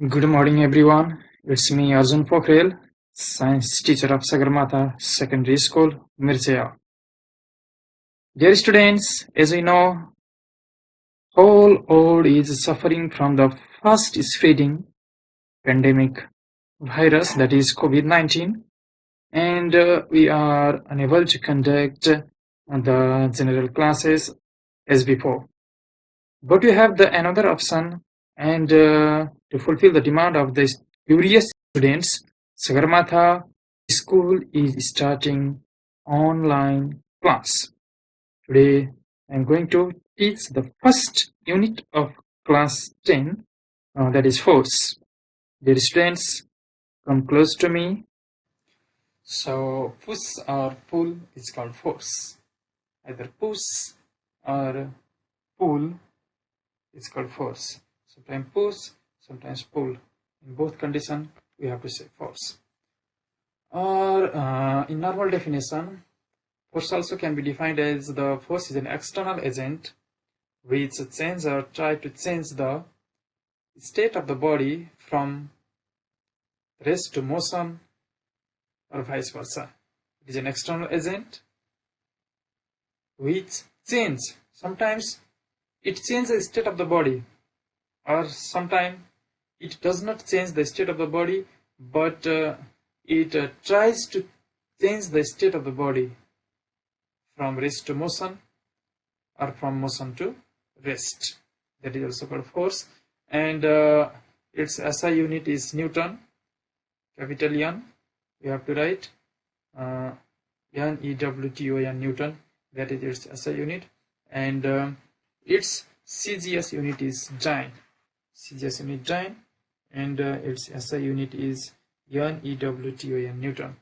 Good morning, everyone. It's me, Arjun Pokhrel, science teacher of Sagarmatha Secondary School, Mirzaya. Dear students, as we know, whole world is suffering from the fast spreading pandemic virus, that is COVID-19, and we are unable to conduct the general classes as before. But we have the another option, and to fulfill the demand of the curious students, Sagarmatha School is starting online class. Today, I am going to teach the first unit of class 10, that is force. Dear students, come close to me. So, push or pull is called force. Either push or pull is called force. Sometimes push, sometimes pull. In both conditions, we have to say force. Or in normal definition, force also can be defined as the force is an external agent which change or try to change the state of the body from rest to motion or vice versa. It is an external agent which change. Sometimes it changes the state of the body, or sometimes it does not change the state of the body, but it tries to change the state of the body from rest to motion or from motion to rest. That is also called force, and its SI unit is Newton, capital N. We have to write Newton, Newton. That is its SI unit, and its CGS unit is Joule. CGS unit Joule, and its SI unit is Newton.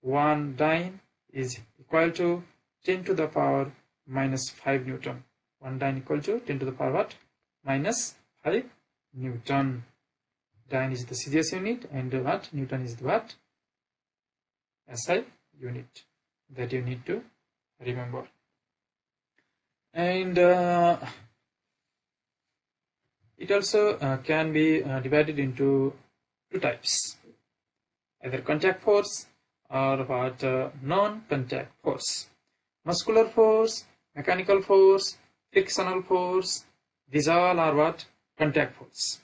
1 dyne is equal to 10 to the power minus 5 Newton. 1 dyne equal to 10 to the power what? Minus 5 Newton. Dyne is the CGS unit, and what? Newton is the what? SI unit. That you need to remember. And it also can be divided into two types, either contact force or what non-contact force. Muscular force, mechanical force, frictional force, these all are what? Contact force.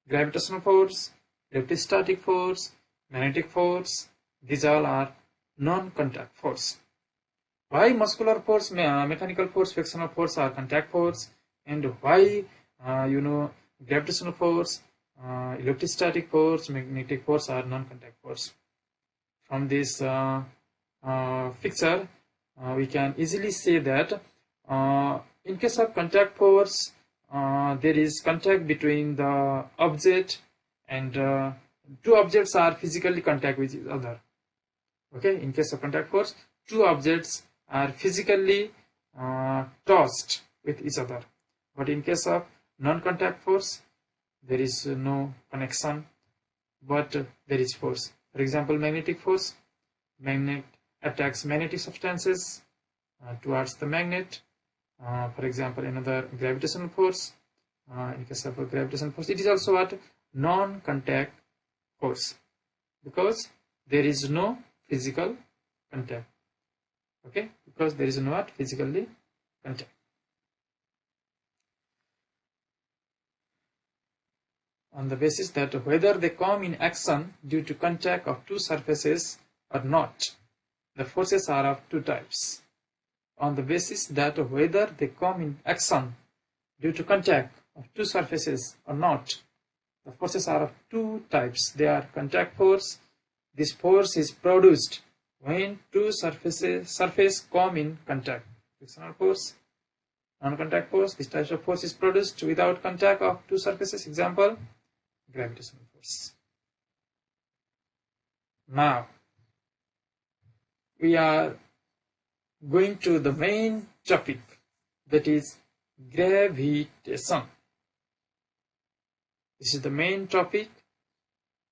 Gravitational force, electrostatic force, magnetic force, these all are non-contact force. Why muscular force, mechanical force, frictional force are contact force, and why gravitational force, electrostatic force, magnetic force are non-contact force? From this picture, we can easily say that in case of contact force, there is contact between the object, and two objects are physically contact with each other. Okay, in case of contact force, two objects are physically touched with each other. But in case of non-contact force, there is no connection, but there is force. For example, magnetic force, magnet attacks magnetic substances towards the magnet. For example, another gravitational force. In case of a gravitational force, it is also what? Non-contact force, because there is no physical contact. Okay, because there is no what? Physically contact. On the basis that whether they come in action due to contact of two surfaces or not, the forces are of two types. On the basis that whether they come in action due to contact of two surfaces or not, the forces are of two types. They are contact force. This force is produced when two surfaces come in contact. Frictional force, non-contact force. This type of force is produced without contact of two surfaces. Example, gravitational force. Now, we are going to the main topic, that is gravitation. This is the main topic,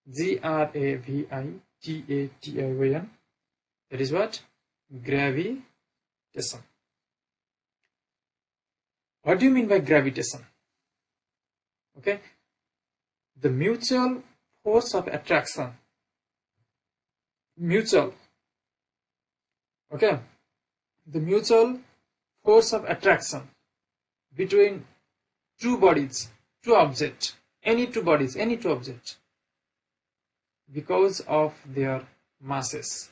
Gravitation. That is what? Gravitation. What do you mean by gravitation? Okay, The mutual force of attraction. Mutual. Okay. The mutual force of attraction between two bodies, two objects, any two bodies, any two objects, because of their masses.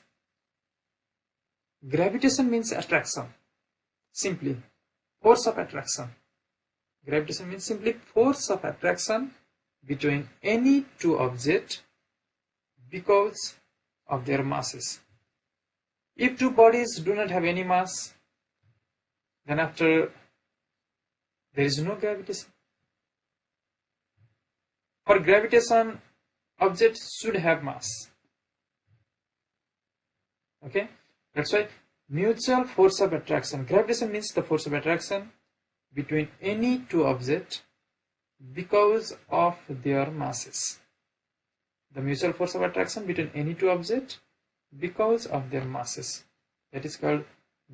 Gravitation means attraction. Simply, force of attraction. Gravitation means simply force of attraction between any two objects because of their masses. If two bodies do not have any mass, then after there is no gravitation. For gravitation, objects should have mass. Okay, that's why mutual force of attraction. Gravitation means the force of attraction between any two objects because of their masses. The mutual force of attraction between any two objects because of their masses. That is called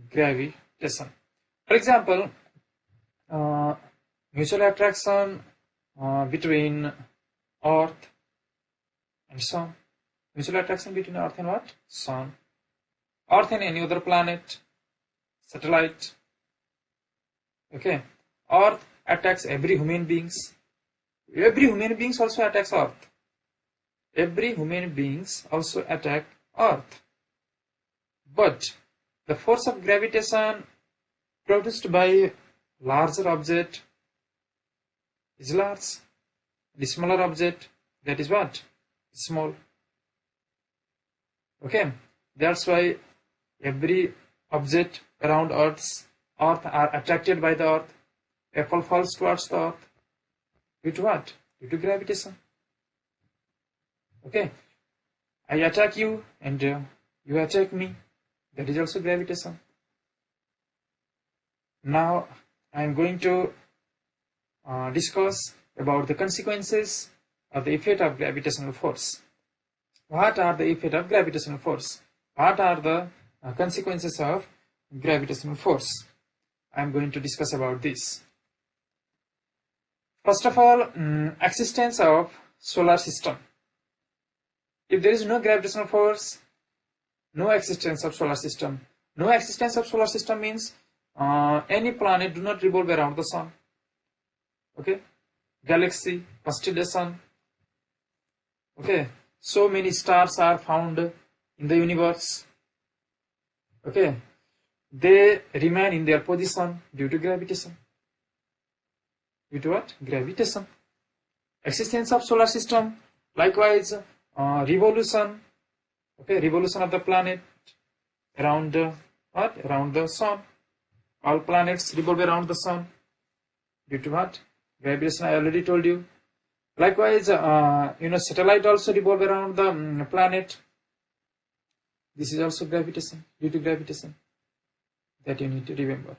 gravitation. For example, mutual attraction between Earth and Sun. Mutual attraction between Earth and what? Sun. Earth and any other planet, satellite. Okay. Earth attacks every human beings. Every human beings also attacks Earth. Every human beings also attack Earth. But the force of gravitation produced by larger object is large. The smaller object, that is what? Small. Okay. That's why every object around Earth are attracted by the Earth. Apple falls towards the Earth. Due to what? Due to gravitation. Okay. I attack you and you attack me. That is also gravitation. Now I am going to discuss about the consequences of the effect of gravitational force. What are the effects of gravitational force? What are the consequences of gravitational force? I am going to discuss about this. First of all, existence of solar system. If there is no gravitational force, no existence of solar system. No existence of solar system means any planet do not revolve around the sun. Okay, galaxy, constellation. Okay, so many stars are found in the universe. Okay, they remain in their position due to gravitation. Due to what? Gravitation. Existence of solar system. Likewise, revolution. Okay, revolution of the planet around what? Around the sun. All planets revolve around the sun. Due to what? Gravitation. I already told you. Likewise, satellite also revolve around the planet. This is also gravitation. Due to gravitation. That you need to remember.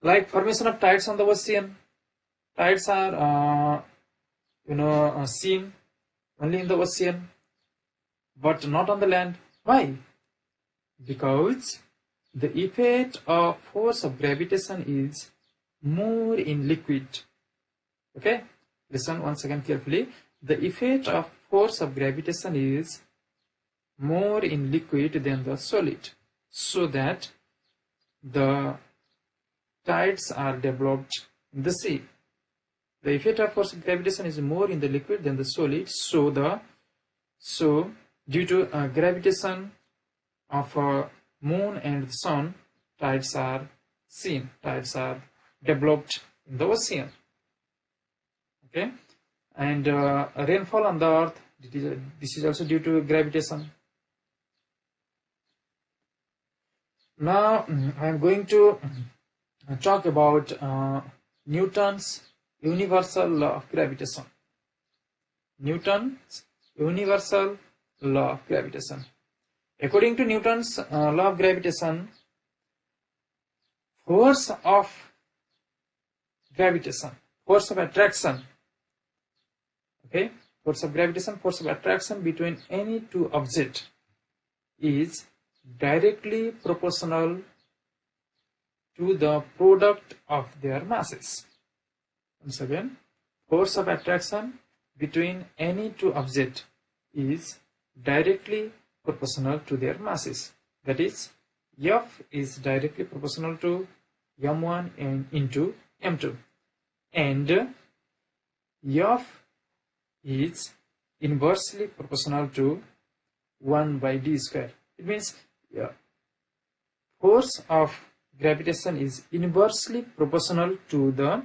Like formation of tides on the ocean. Tides are, seen only in the ocean, but not on the land. Why? Because the effect of force of gravitation is more in liquid. Okay, listen once again carefully. The effect of force of gravitation is more in liquid than the solid, so that the tides are developed in the sea. The effect of force of gravitation is more in the liquid than the solid, so due to gravitation of moon and the sun, tides are seen. Tides are developed in the ocean. Okay, and rainfall on the earth. This is also due to gravitation. Now I am going to talk about Newton's universal law of gravitation. Newton's universal law of gravitation. According to Newton's law of gravitation, force of gravitation, force of attraction, okay, force of gravitation, force of attraction between any two objects is directly proportional to the product of their masses. Once again, force of attraction between any two objects is directly proportional to their masses. That is, F is directly proportional to m1 and into m2, and F is inversely proportional to 1 by d square. It means force of gravitation is inversely proportional to the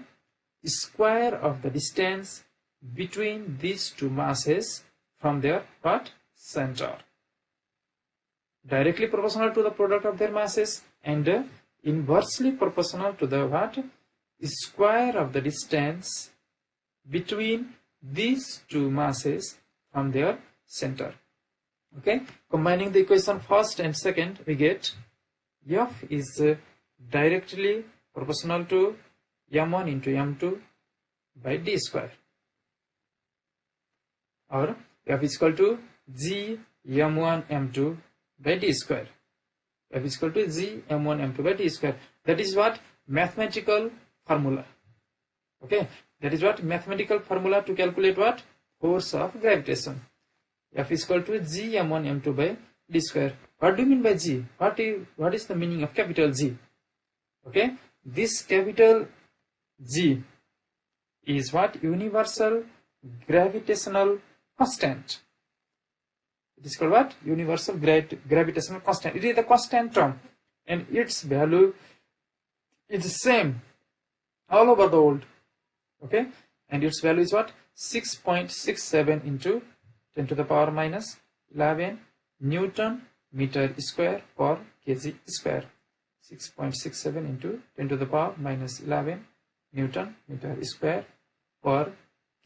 square of the distance between these two masses from their center. Directly proportional to the product of their masses, and inversely proportional to the square of the distance between these two masses from their center. Okay, combining the equation first and second, we get F is directly proportional to m1 into m2 by d square, or F is equal to g m1 m2 by d square. F is equal to g m1 m2 by d square. That is what mathematical formula. Okay, that is what mathematical formula to calculate what? Force of gravitation. F is equal to g m1 m2 by d square. What do you mean by g? What is the meaning of capital G? Okay, this capital G is what? Universal gravitational constant. It is called what? Universal gravitational constant. It is the constant term, and its value is the same all over the world. Okay, and its value is what? 6.67 into 10 to the power minus 11 Newton meter square per kg square. 6.67 into 10 to the power minus 11 Newton meter square per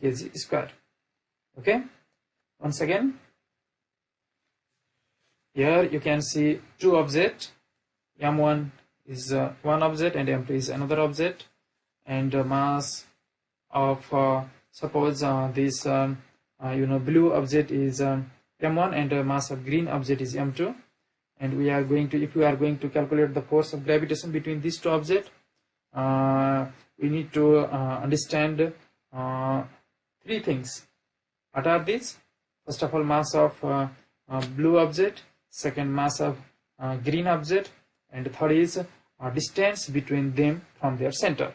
kg square. Okay, once again, here you can see two objects. M1 is one object and M2 is another object, and mass of suppose this blue object is m1 and mass of green object is m2, and we are going to, if we are going to calculate the force of gravitation between these two objects, we need to understand three things. What are these? First of all, mass of blue object, second mass of green object, and third is distance between them from their center.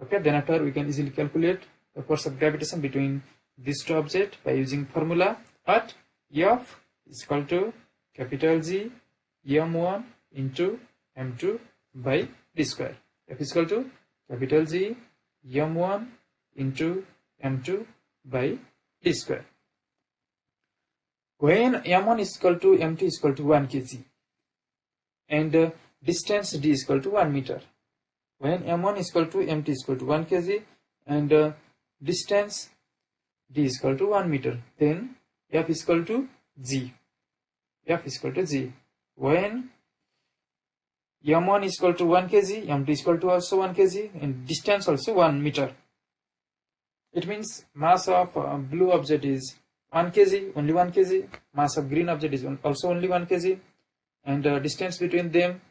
Okay, then after we can easily calculate the force of gravitation between these two objects by using formula at F is equal to capital G m1 into m2 by d square. F is equal to capital G m1 into m2 by d square. When m1 is equal to m2 is equal to 1 kg and distance d is equal to 1 meter. When m1 is equal to m2 is equal to 1 kg and distance d is equal to 1 meter, then F is equal to G. F is equal to G. When m1 is equal to 1 kg, m2 is equal to also 1 kg, and distance also 1 meter. It means mass of blue object is 1 kg, only 1 kg. Mass of green object is also only 1 kg, and distance between them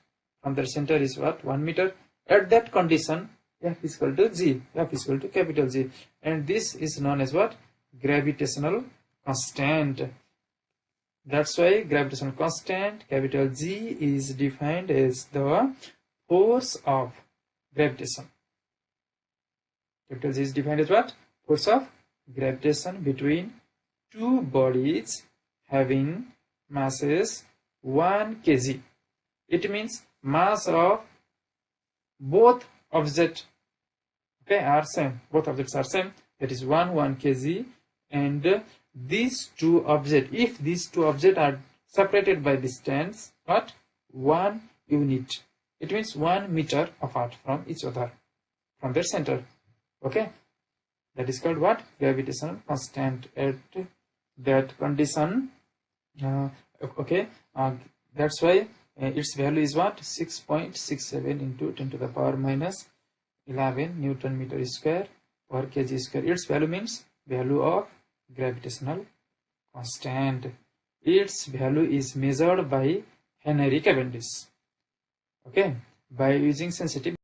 from their center is what? 1 meter. At that condition, F is equal to G. F is equal to capital G, and this is known as what? Gravitational constant. That's why gravitational constant capital G is defined as the force of gravitation. Capital G is defined as what? Force of gravitation between two bodies having masses 1 kg. It means mass of both objects are same. Both objects are same. That is 1 kg, and these two objects, if these two objects are separated by distance, what? 1 unit. It means 1 meter apart from each other, from their center. Okay, that is called what? Gravitational constant. At that condition, that's why its value is what? 6.67 into 10 to the power minus 11 Newton meter square per kg square. Its value means value of gravitational constant. Its value is measured by Henry Cavendish. Okay, by using sensitivity.